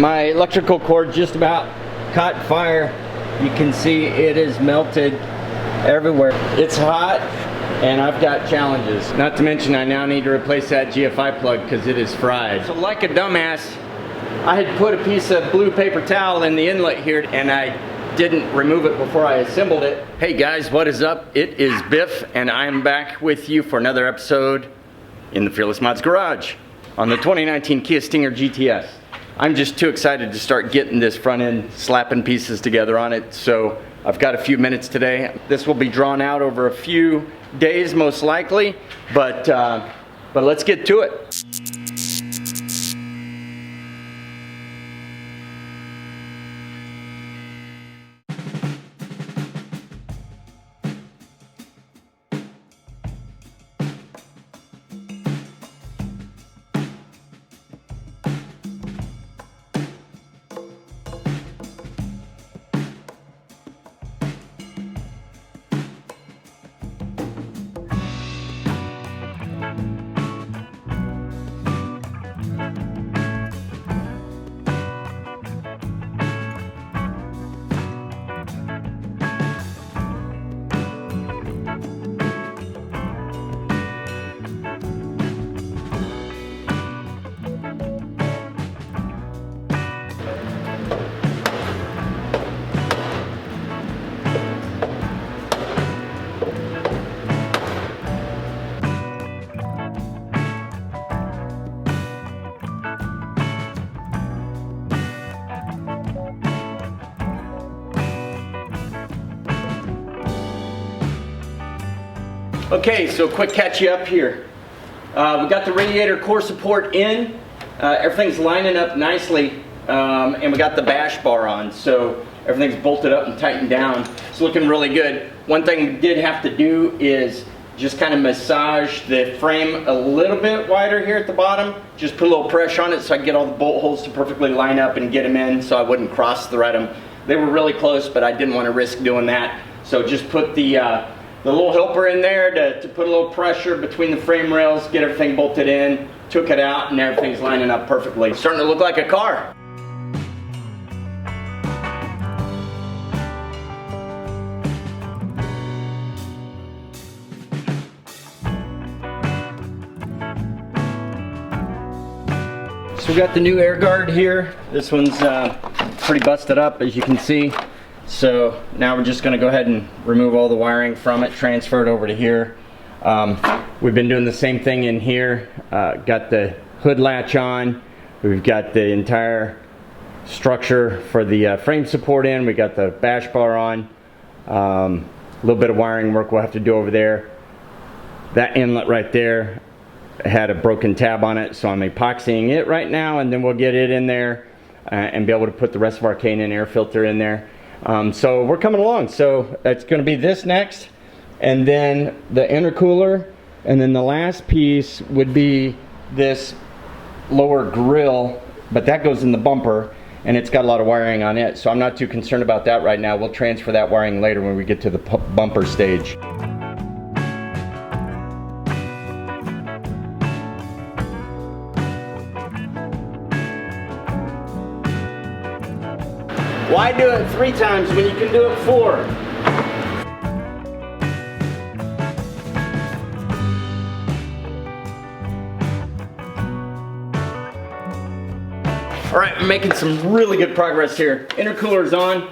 My electrical cord just about caught fire. You can see it is melted everywhere. It's hot and I've got challenges. Not to mention I now need to replace that GFI plug because it is fried. So like a dumbass, I had put a piece of blue paper towel in the inlet here and I didn't remove it before I assembled it. Hey guys, what is up? It is Biff and I'm back with you for another episode in the Fearless Mods Garage on the 2019 Kia Stinger GTS. I'm just too excited to start getting this front end, slapping pieces together on it. So I've got a few minutes today. This will be drawn out over a few days most likely, but let's get to it. Okay, so quick catch you up here. We got the radiator core support in. Everything's lining up nicely, and we got the bash bar on, so everything's bolted up and tightened down. It's looking really good. One thing we did have to do is just kind of massage the frame a little bit wider here at the bottom. Just put a little pressure on it so I can get all the bolt holes to perfectly line up and get them in so I wouldn't cross-thread them. They were really close, but I didn't want to risk doing that. So just put the little helper in there to put a little pressure between the frame rails, get everything bolted in, took it out, and everything's lining up perfectly. Starting to look like a car. So we got the new air guard here. This one's pretty busted up, as you can see. So now we're just going to go ahead and remove all the wiring from it, transfer it over to here. We've been doing the same thing in here. Got the hood latch on. We've got the entire structure for the frame support in. We got the bash bar on. A little bit of wiring work we'll have to do over there. That inlet right there had a broken tab on it, so I'm epoxying it right now, and then we'll get it in there and be able to put the rest of our K&N air filter in there. So we're coming along. So it's going to be this next, and then the intercooler, and then the last piece would be this lower grill, but that goes in the bumper and it's got a lot of wiring on it, so I'm not too concerned about that right now. We'll transfer that wiring later when we get to the bumper stage. Why do it 3 times when you can do it 4? Alright, I'm making some really good progress here. Intercooler's on.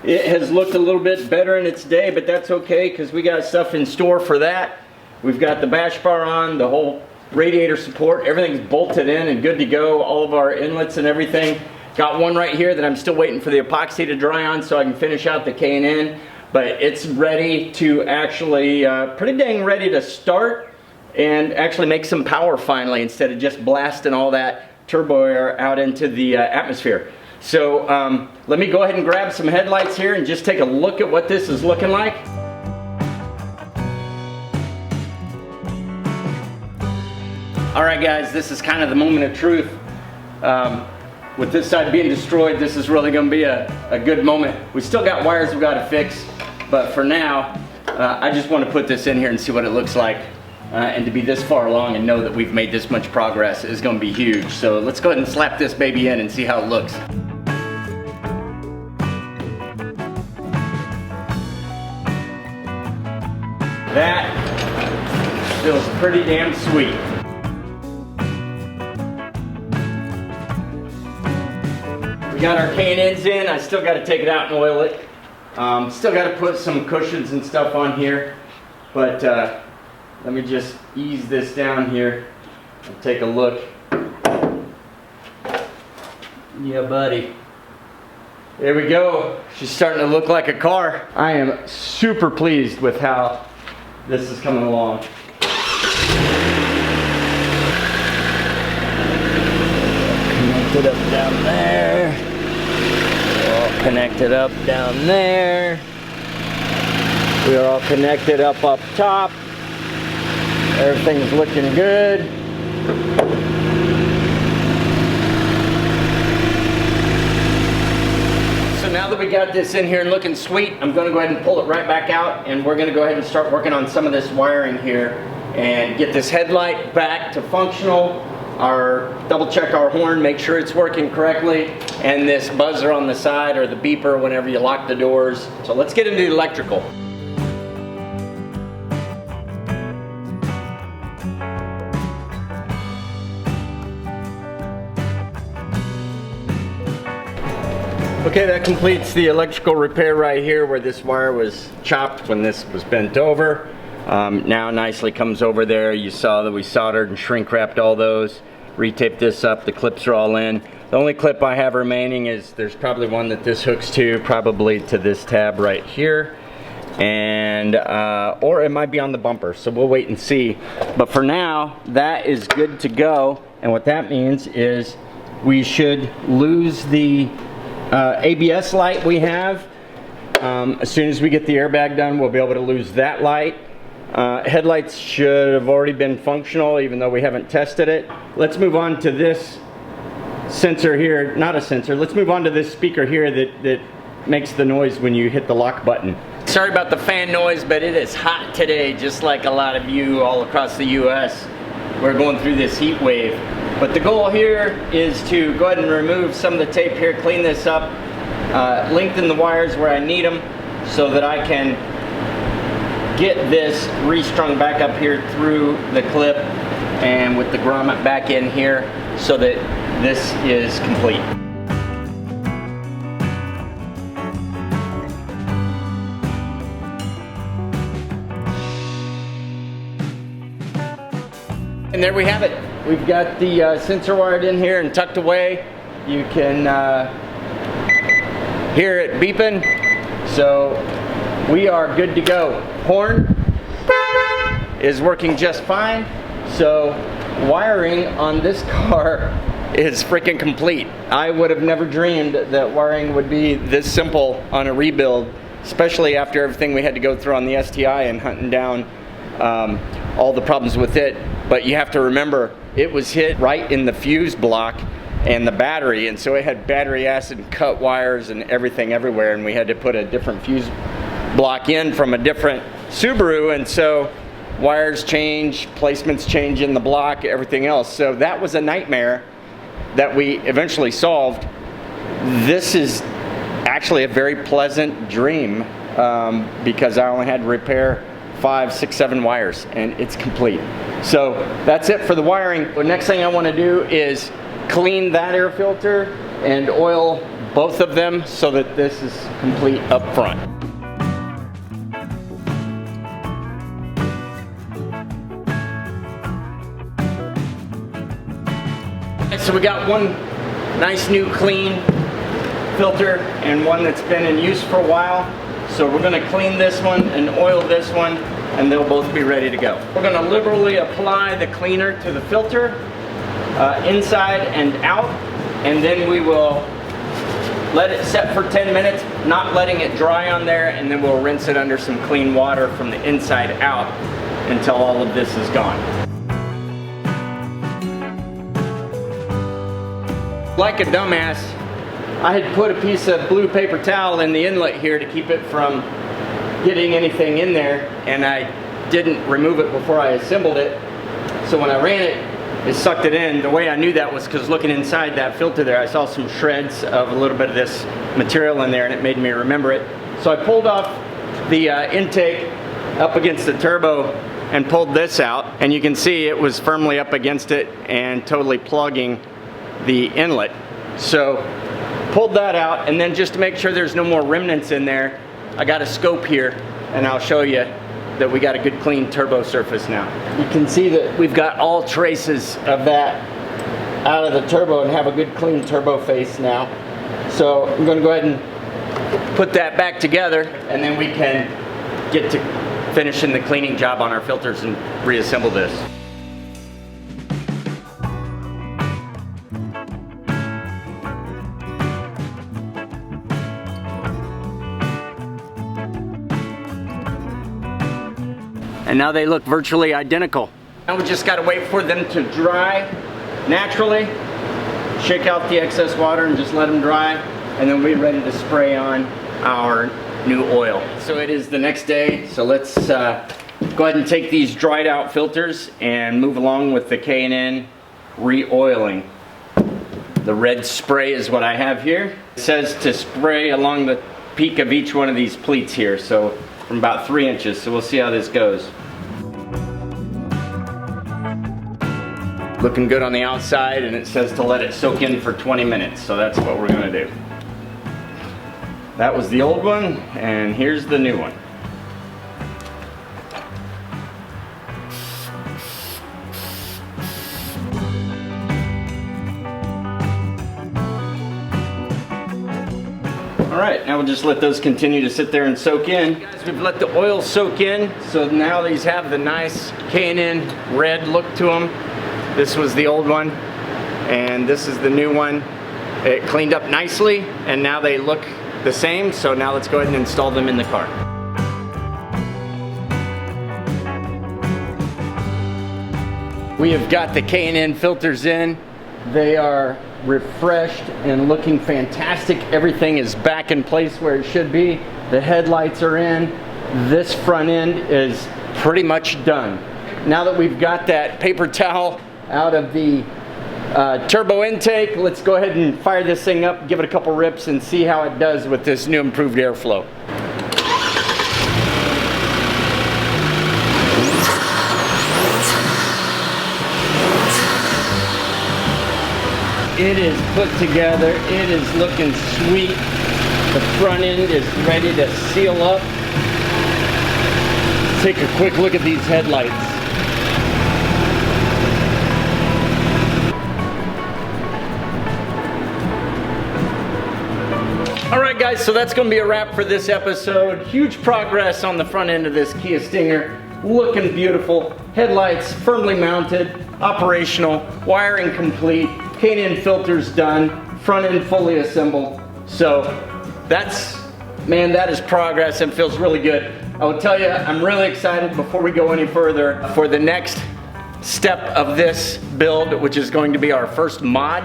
It has looked a little bit better in its day, but that's okay because we got stuff in store for that. We've got the bash bar on, the whole radiator support, everything's bolted in and good to go, all of our inlets and everything. Got one right here that I'm still waiting for the epoxy to dry on so I can finish out the K&N, but it's ready to actually, pretty dang ready to start and actually make some power finally instead of just blasting all that turbo air out into the atmosphere. So let me go ahead and grab some headlights here and just take a look at what this is looking like. Alright guys, this is kind of the moment of truth. With this side being destroyed, this is really going to be a good moment. We still got wires we've got to fix, but for now, I just want to put this in here and see what it looks like. and to be this far along and know that we've made this much progress is going to be huge. So let's go ahead and slap this baby in and see how it looks. That feels pretty damn sweet. We got our K&Ns in. I still got to take it out and oil it. Still got to put some cushions and stuff on here, but let me just ease this down here and take a look. Yeah, buddy. There we go. She's starting to look like a car. I am super pleased with how this is coming along. Connected up down there. All connected up down there. We are all connected up top. Everything's looking good. So now that we got this in here and looking sweet, I'm going to go ahead and pull it right back out, and we're going to go ahead and start working on some of this wiring here and get this headlight back to functional. Double check our horn, make sure it's working correctly, and this buzzer on the side, or the beeper whenever you lock the doors. So let's get into the electrical. Okay, that completes the electrical repair right here where this wire was chopped when this was bent over. Now nicely comes over there. You saw that we soldered and shrink wrapped all those. Retaped this up, the clips are all in. The only clip I have remaining is, there's probably one that this hooks to, probably to this tab right here. And, or it might be on the bumper, so we'll wait and see. But for now, that is good to go. And what that means is we should lose the ABS light we have. As soon as we get the airbag done, we'll be able to lose that light. Headlights should have already been functional, even though we haven't tested it. Let's move on to this sensor here. Not a sensor. Let's move on to this speaker here that makes the noise when you hit the lock button. Sorry about the fan noise, but it is hot today, just like a lot of you all across the US. We're going through this heat wave. But the goal here is to go ahead and remove some of the tape here, clean this up, lengthen the wires where I need them so that I can get this restrung back up here through the clip and with the grommet back in here so that this is complete. And there we have it. We've got the sensor wired in here and tucked away. You can hear it beeping. So we are good to go. Horn is working just fine. So wiring on this car is freaking complete. I would have never dreamed that wiring would be this simple on a rebuild, especially after everything we had to go through on the STI and hunting down all the problems with it. But you have to remember, it was hit right in the fuse block and the battery, and so it had battery acid cut wires and everything everywhere, and we had to put a different fuse block in from a different Subaru, and so wires change, placements change in the block, everything else. So that was a nightmare that we eventually solved. This is actually a very pleasant dream because I only had to repair 5, 6, 7 wires and it's complete. So that's it for the wiring. The next thing I want to do is clean that air filter and oil both of them so that this is complete up front. So we got one nice new clean filter and one that's been in use for a while. So we're going to clean this one and oil this one, and they'll both be ready to go. We're going to liberally apply the cleaner to the filter, inside and out, and then we will let it set for 10 minutes, not letting it dry on there, and then we'll rinse it under some clean water from the inside out until all of this is gone. Like a dumbass, I had put a piece of blue paper towel in the inlet here to keep it from getting anything in there, and I didn't remove it before I assembled it. So when I ran it, it sucked it in. The way I knew that was because looking inside that filter there, I saw some shreds of a little bit of this material in there, and it made me remember it. So I pulled off the intake up against the turbo and pulled this out, and you can see it was firmly up against it and totally plugging the inlet. So pulled that out, and then just to make sure there's no more remnants in there, I got a scope here, and I'll show you that we got a good clean turbo surface now. You can see that we've got all traces of that out of the turbo and have a good clean turbo face now. So I'm going to go ahead and put that back together, and then we can get to finishing the cleaning job on our filters and reassemble this. And now they look virtually identical. Now we just gotta wait for them to dry naturally, shake out the excess water and just let them dry, and then we'll be ready to spray on our new oil. So it is the next day, so let's go ahead and take these dried out filters and move along with the K&N re-oiling. The red spray is what I have here. It says to spray along the peak of each one of these pleats here, so from about 3 inches, so we'll see how this goes. Looking good on the outside, and it says to let it soak in for 20 minutes, so that's what we're gonna do. That was the old one, and here's the new one. All right, now we'll just let those continue to sit there and soak in. Guys, we've let the oil soak in, so now these have the nice K&N red look to them. This was the old one, and this is the new one. It cleaned up nicely, and now they look the same, so now let's go ahead and install them in the car. We have got the K&N filters in. They are refreshed and looking fantastic. Everything is back in place where it should be. The headlights are in. This front end is pretty much done. Now that we've got that paper towel out of the turbo intake, let's go ahead and fire this thing up, give it a couple rips, and see how it does with this new improved airflow. It is put together, it is looking sweet. The front end is ready to seal up. Let's take a quick look at these headlights. Alright guys, so that's going to be a wrap for this episode. Huge progress on the front end of this Kia Stinger. Looking beautiful. Headlights firmly mounted, operational, wiring complete, K&N filters done, front end fully assembled. So that's, man, that is progress and feels really good. I will tell you, I'm really excited before we go any further for the next step of this build, which is going to be our first mod.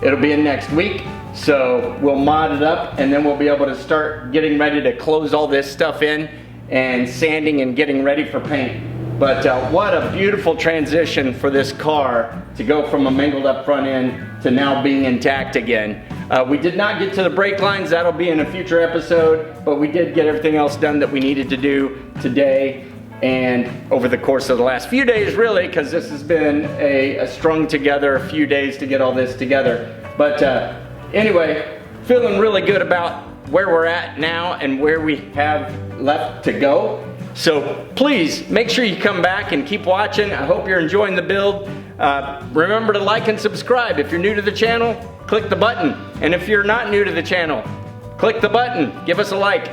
It'll be in next week. So we'll mod it up, and then we'll be able to start getting ready to close all this stuff in and sanding and getting ready for paint. But what a beautiful transition for this car to go from a mangled up front end to now being intact again. We did not get to the brake lines, that'll be in a future episode, but we did get everything else done that we needed to do today and over the course of the last few days, really, because this has been a strung together a few days to get all this together. But anyway, feeling really good about where we're at now and where we have left to go. So please make sure you come back and keep watching. I hope you're enjoying the build. Remember to like and subscribe. If you're new to the channel, click the button. And if you're not new to the channel, click the button. Give us a like.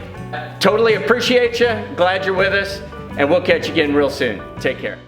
Totally appreciate you. Glad you're with us. And we'll catch you again real soon. Take care.